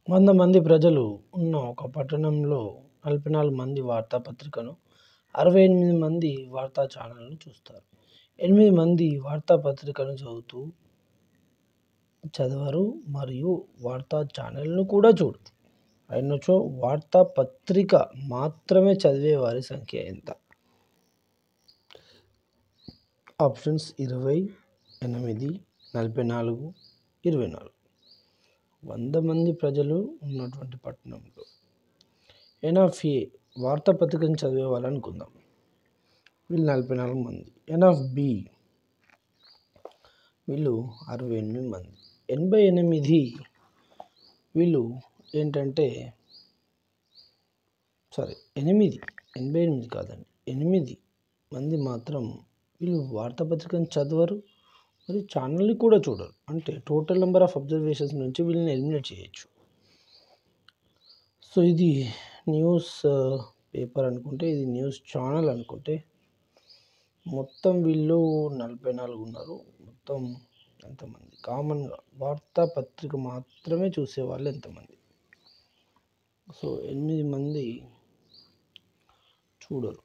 100 మంది ప్రజలు ఉన్న ఒక పట్టణంలో 44 మంది వార్తాపత్రికను, 68 మంది వార్తా ఛానళ్లను చూస్తారు. 8 మంది వార్తాపత్రికను చదవరు మరియు వార్తా ఛానల్ను కూడా చూడరు. అయినచో వార్తాపత్రిక మాత్రమే చదివే వారి సంఖ్య ఎంత? ఆప్షన్స్ 20, 8, 44, 24. 100 మంది ప్రజలు ఉన్నటువంటి పట్టణంలో ఎన్ఆఫ్ఏ వార్తాపత్రికను చదివే వాళ్ళు అనుకుందాం. వీళ్ళు 44 మంది. ఎన్ఆఫ్బి వీళ్ళు 68 మంది. 88 వీళ్ళు ఏంటంటే 88 కాదండి, 8 మంది మాత్రం వీళ్ళు వార్తాపత్రికను చదవరు మరియు ఛానల్ని కూడా చూడరు. అంటే టోటల్ నెంబర్ ఆఫ్ అబ్జర్వేషన్స్ నుంచి వీళ్ళని ఎలిమినేట్ చేయొచ్చు. సో ఇది న్యూస్ పేపర్ అనుకుంటే, ఇది న్యూస్ ఛానల్ అనుకుంటే, మొత్తం వీళ్ళు 44 ఉన్నారు. మొత్తం ఎంతమంది? కామన్గా వార్తాపత్రిక మాత్రమే చూసేవాళ్ళు ఎంతమంది? సో 8 మంది చూడరు.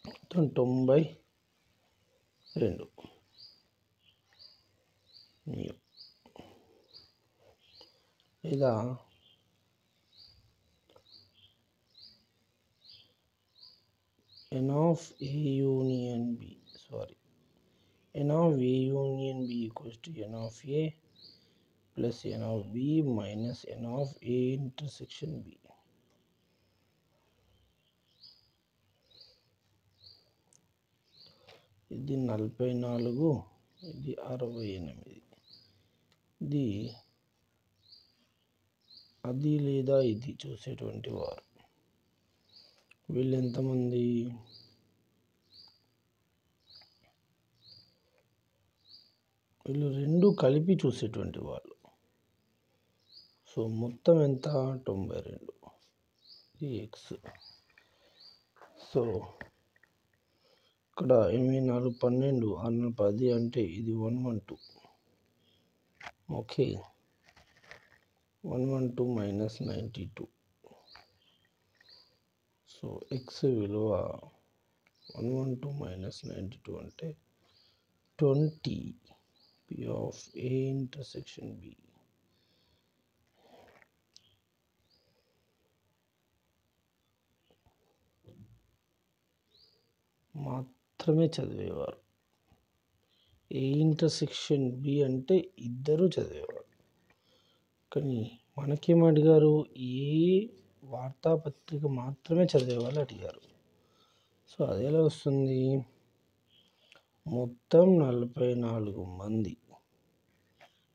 మొత్తం 92. ఇలా N of A union B equals to N of A plus N of B minus N of A intersection B. ఇది 44, ఇది 68. ఇది అది లేదా ఇది చూసేటువంటి వారు. వీళ్ళు ఎంతమంది? వీళ్ళు రెండు కలిపి చూసేటువంటి వాళ్ళు. సో మొత్తం ఎంత? 92. ఇది ఎక్స్. సో ఇక్కడ 84, 12, 6, 10 అంటే ఇది 112. Okay, 112 minus 92. సో ఎక్స్ విలువ 112 minus 92 అంటే 20 P of A intersection B. మాత్రమే చదివేవారు. ఏ ఇంటర్సెక్షన్ బి అంటే ఇద్దరు చదివేవారు. కానీ మనకేం అడిగారు? ఏ వార్తాపత్రిక మాత్రమే చదివేవాళ్ళు అడిగారు. సో అది ఎలా వస్తుంది? మొత్తం 44 మంది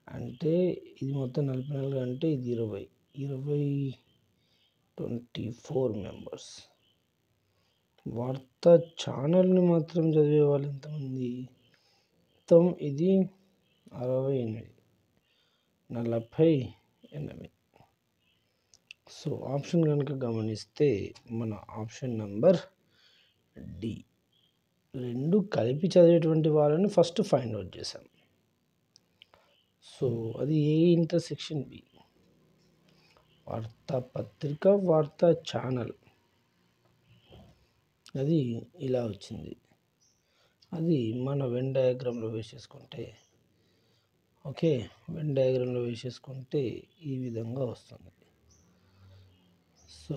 అంటే ఇది మొత్తం 44 అంటే ఇది 24 మెంబర్స్. వార్తా ఛానల్ని మాత్రం చదివే వాళ్ళు ఎంతమంది? మొత్తం ఇది 48. సో ఆప్షన్ కనుక గమనిస్తే మన ఆప్షన్ నెంబర్ డి, రెండు కలిపి చదివేటువంటి వాళ్ళని ఫస్ట్ ఫైండ్ అవుట్ చేశాం. సో అది ఏ ఇంటర్సెక్షన్ బి. వార్తాపత్రిక, వార్తా ఛానల్ అది ఇలా వచ్చింది. అది మన వెన్ డయాగ్రామ్లో వేసేసుకుంటే, ఓకే, వెన్ డయాగ్రామ్లో వేసేసుకుంటే ఈ విధంగా వస్తుంది. సో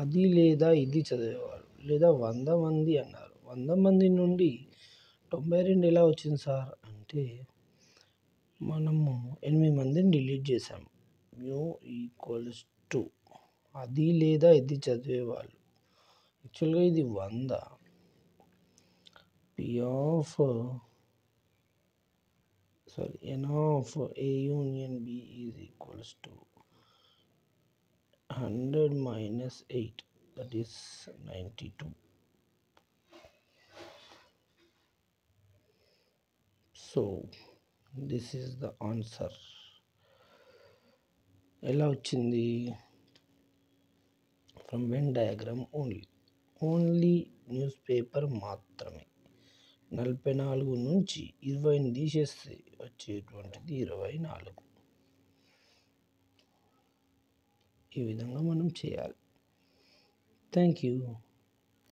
అది లేదా ఇది చదివేవారు, లేదా 100 మంది అన్నారు. 100 మంది నుండి 92 ఎలా వచ్చింది సార్ అంటే, మనము 8 మందిని డిలీట్ చేసాము. మ్యూ ఈక్వల్స్ టు అది లేదా ఇది చదివేవాళ్ళు. యాక్చువల్గా ఇది 100. N of A union B is equals to 100 minus 8, that is 92. So this is the answer. ఎలా వచ్చింది? From Venn diagram only news paper మాత్రమే. 44 నుంచి 20ని తీసేస్తే వచ్చేటువంటిది 24. ఈ విధంగా మనం చేయాలి. Thank you.